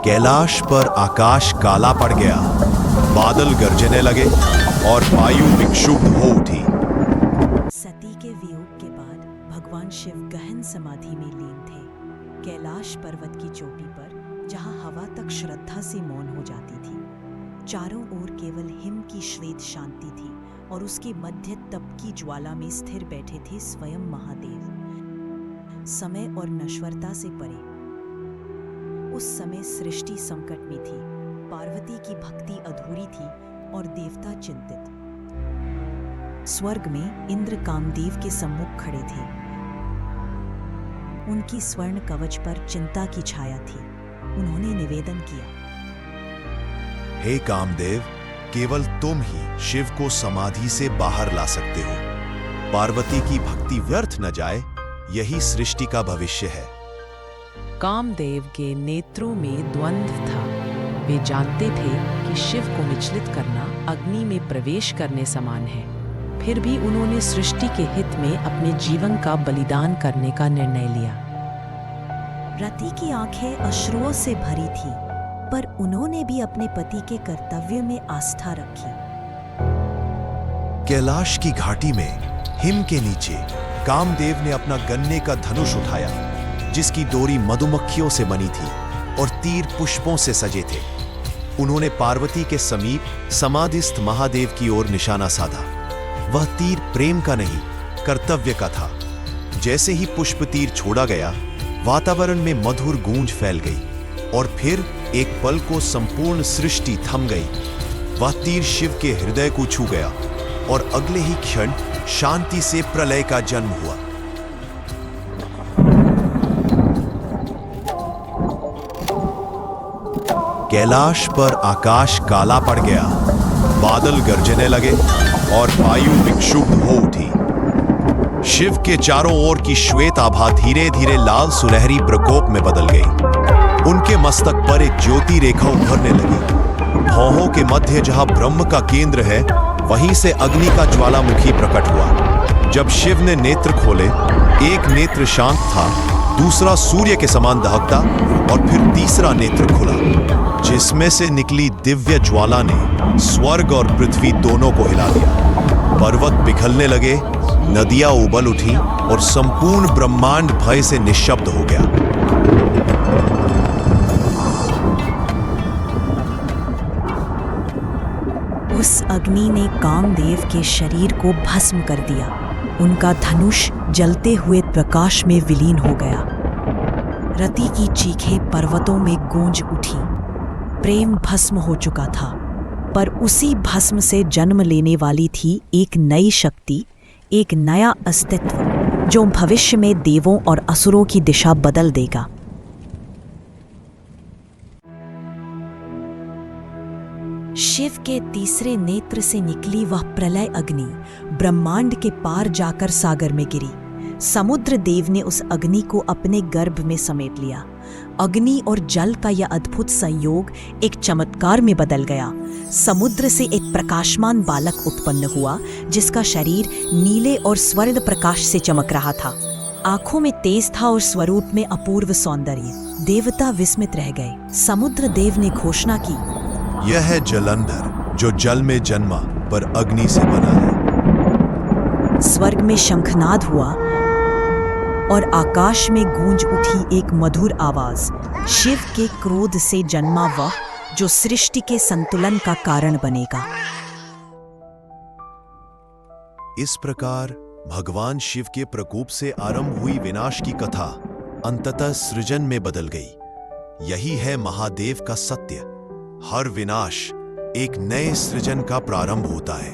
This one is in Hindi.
कैलाश पर आकाश काला पड़ गया, बादल गरजने लगे और वायु विक्षुब्ध हो उठी। सती के वियोग के बाद भगवान शिव गहन समाधि में लीन थे। कैलाश पर्वत की चोटी पर जहां हवा तक श्रद्धा से मौन हो जाती थी, चारों ओर केवल हिम की श्वेत शांति थी और उसके मध्य तप की ज्वाला में स्थिर बैठे थे स्वयं महादेव, समय और नश्वरता से परे। उस समय सृष्टि संकट में थी, पार्वती की भक्ति अधूरी थी और देवता चिंतित। स्वर्ग में इंद्र कामदेव के सम्मुख खड़े थे। उनकी स्वर्ण कवच पर चिंता की छाया थी। उन्होंने निवेदन किया, हे कामदेव, केवल तुम ही शिव को समाधि से बाहर ला सकते हो। पार्वती की भक्ति व्यर्थ न जाए, यही सृष्टि का भविष्य है। कामदेव के नेत्रों में द्वंद्व था। वे जानते थे कि शिव को विचलित करना अग्नि में प्रवेश करने समान है। फिर भी उन्होंने सृष्टि के हित में अपने जीवन का बलिदान करने का निर्णय लिया। रति की आंखें अश्रुओं से भरी थीं, पर उन्होंने भी अपने पति के कर्तव्य में आस्था रखी। कैलाश की घाटी में हिम के नीचे कामदेव ने अपना गन्ने का धनुष उठाया, जिसकी डोरी मधुमक्खियों से बनी थी और तीर पुष्पों से सजे थे। उन्होंने पार्वती के समीप समाधिस्थ महादेव की ओर निशाना साधा। वह तीर प्रेम का नहीं, कर्तव्य का था। जैसे ही पुष्प तीर छोड़ा गया, वातावरण में मधुर गूंज फैल गई और फिर एक पल को संपूर्ण सृष्टि थम गई। वह तीर शिव के हृदय को छू गया और अगले ही क्षण शांति से प्रलय का जन्म हुआ। कैलाश पर आकाश काला पड़ गया, बादल गरजने लगे और वायु विक्षुब्ध हो उठी। शिव के चारों ओर की श्वेत आभा धीरे धीरे लाल सुनहरी प्रकोप में बदल गई। उनके मस्तक पर एक ज्योति रेखा उभरने लगी। भौहों के मध्य जहां ब्रह्म का केंद्र है, वहीं से अग्नि का ज्वालामुखी प्रकट हुआ। जब शिव ने नेत्र खोले, एक नेत्र शांत था, दूसरा सूर्य के समान दहकता और फिर तीसरा नेत्र खुला, जिसमें से निकली दिव्य ज्वाला ने स्वर्ग और पृथ्वी दोनों को हिला दिया। पर्वत पिघलने लगे, नदियां उबल उठी और संपूर्ण ब्रह्मांड भय से निश्शब्द हो गया। उस अग्नि ने कामदेव के शरीर को भस्म कर दिया। उनका धनुष जलते हुए प्रकाश में विलीन हो गया। रति की चीखें पर्वतों में गूंज उठी। प्रेम भस्म हो चुका था, पर उसी भस्म से जन्म लेने वाली थी एक नई शक्ति, एक नया अस्तित्व, जो भविष्य में देवों और असुरों की दिशा बदल देगा। शिव के तीसरे नेत्र से निकली वह प्रलय अग्नि ब्रह्मांड के पार जाकर सागर में गिरी। समुद्र देव ने उस अग्नि को अपने गर्भ में समेट लिया। अग्नि और जल का यह अद्भुत संयोग एक चमत्कार में बदल गया। समुद्र से एक प्रकाशमान बालक उत्पन्न हुआ, जिसका शरीर नीले और स्वर्ण प्रकाश से चमक रहा था। आंखों में तेज था और स्वरूप में अपूर्व सौंदर्य। देवता विस्मित रह गए। समुद्र देव ने घोषणा की, यह है जलंधर, जो जल में जन्मा पर अग्नि से बना है। स्वर्ग में शंखनाद हुआ और आकाश में गूंज उठी एक मधुर आवाज। शिव के क्रोध से जन्मा वह, जो सृष्टि के संतुलन का कारण बनेगा। इस प्रकार भगवान शिव के प्रकोप से आरंभ हुई विनाश की कथा अंततः सृजन में बदल गई। यही है महादेव का सत्य। हर विनाश एक नए सृजन का प्रारंभ होता है।